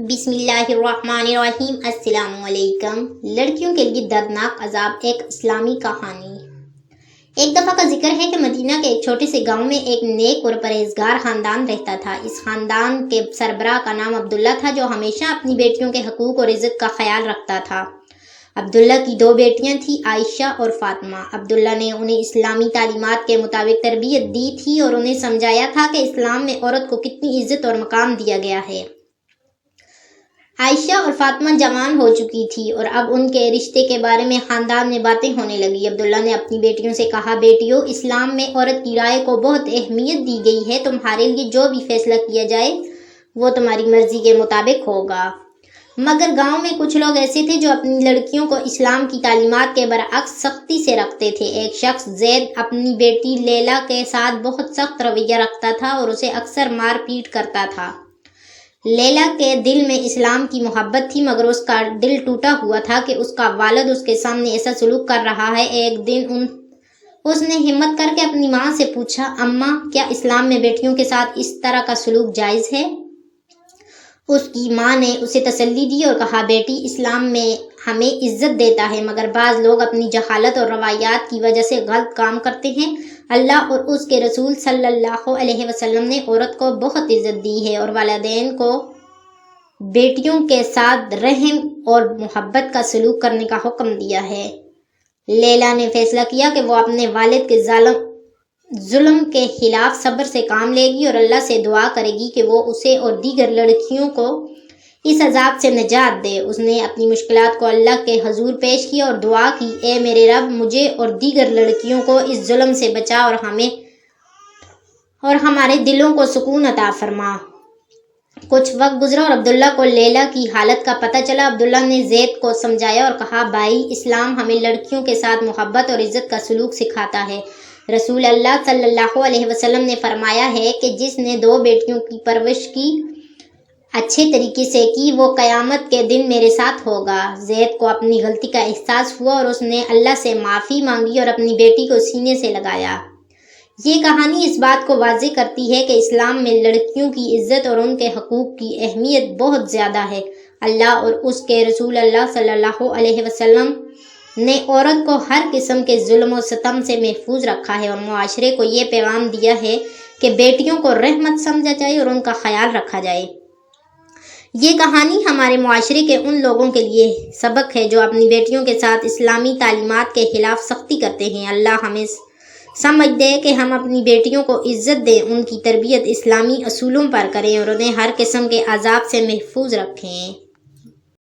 بسم اللہ الرحمن الرحیم۔ السلام علیکم۔ لڑکیوں کے لیے دردناک عذاب، ایک اسلامی کہانی۔ ایک دفعہ کا ذکر ہے کہ مدینہ کے ایک چھوٹے سے گاؤں میں ایک نیک اور پرہیزگار خاندان رہتا تھا۔ اس خاندان کے سربراہ کا نام عبداللہ تھا، جو ہمیشہ اپنی بیٹیوں کے حقوق اور عزت کا خیال رکھتا تھا۔ عبداللہ کی دو بیٹیاں تھیں، عائشہ اور فاطمہ۔ عبداللہ نے انہیں اسلامی تعلیمات کے مطابق تربیت دی تھی اور انہیں سمجھایا تھا کہ اسلام میں عورت کو کتنی عزت اور مقام دیا گیا ہے۔ عائشہ اور فاطمہ جوان ہو چکی تھی اور اب ان کے رشتے کے بارے میں خاندان میں باتیں ہونے لگی۔ عبداللہ نے اپنی بیٹیوں سے کہا، بیٹیوں، اسلام میں عورت کی رائے کو بہت اہمیت دی گئی ہے۔ تمہارے لیے جو بھی فیصلہ کیا جائے وہ تمہاری مرضی کے مطابق ہوگا۔ مگر گاؤں میں کچھ لوگ ایسے تھے جو اپنی لڑکیوں کو اسلام کی تعلیمات کے برعکس سختی سے رکھتے تھے۔ ایک شخص زید اپنی بیٹی لیلا کے ساتھ بہت سخت رویہ رکھتا تھا اور اسے اکثر مار پیٹ کرتا تھا۔ لیلا کے دل میں اسلام کی محبت تھی، مگر اس کا دل ٹوٹا ہوا تھا کہ اس کا والد اس کے سامنے ایسا سلوک کر رہا ہے۔ ایک دن اس نے ہمت کر کے اپنی ماں سے پوچھا، اماں، کیا اسلام میں بیٹیوں کے ساتھ اس طرح کا سلوک جائز ہے؟ اس کی ماں نے اسے تسلی دی اور کہا، بیٹی، اسلام میں ہمیں عزت دیتا ہے، مگر بعض لوگ اپنی جہالت اور روایات کی وجہ سے غلط کام کرتے ہیں۔ اللہ اور اس کے رسول صلی اللہ علیہ وسلم نے عورت کو بہت عزت دی ہے اور والدین کو بیٹیوں کے ساتھ رحم اور محبت کا سلوک کرنے کا حکم دیا ہے۔ لیلا نے فیصلہ کیا کہ وہ اپنے والد کے ظلم کے خلاف صبر سے کام لے گی اور اللہ سے دعا کرے گی کہ وہ اسے اور دیگر لڑکیوں کو اس عذاب سے نجات دے۔ اس نے اپنی مشکلات کو اللہ کے حضور پیش کیا اور دعا کی، اے میرے رب، مجھے اور دیگر لڑکیوں کو اس ظلم سے بچا اور ہمارے دلوں کو سکون عطا فرما۔ کچھ وقت گزرا اور عبداللہ کو لیلا کی حالت کا پتہ چلا۔ عبداللہ نے زید کو سمجھایا اور کہا، بھائی، اسلام ہمیں لڑکیوں کے ساتھ محبت اور عزت کا سلوک سکھاتا ہے۔ رسول اللہ صلی اللہ علیہ وسلم نے فرمایا ہے کہ جس نے دو بیٹیوں کی پرورش کی اچھے طریقے سے کی، وہ قیامت کے دن میرے ساتھ ہوگا۔ زید کو اپنی غلطی کا احساس ہوا اور اس نے اللہ سے معافی مانگی اور اپنی بیٹی کو سینے سے لگایا۔ یہ کہانی اس بات کو واضح کرتی ہے کہ اسلام میں لڑکیوں کی عزت اور ان کے حقوق کی اہمیت بہت زیادہ ہے۔ اللہ اور اس کے رسول اللہ صلی اللہ علیہ وسلم نے عورت کو ہر قسم کے ظلم و ستم سے محفوظ رکھا ہے اور معاشرے کو یہ پیغام دیا ہے کہ بیٹیوں کو رحمت سمجھا جائے اور ان کا خیال رکھا جائے۔ یہ کہانی ہمارے معاشرے کے ان لوگوں کے لیے سبق ہے جو اپنی بیٹیوں کے ساتھ اسلامی تعلیمات کے خلاف سختی کرتے ہیں۔ اللہ ہمیں سمجھ دے کہ ہم اپنی بیٹیوں کو عزت دیں، ان کی تربیت اسلامی اصولوں پر کریں اور انہیں ہر قسم کے عذاب سے محفوظ رکھیں۔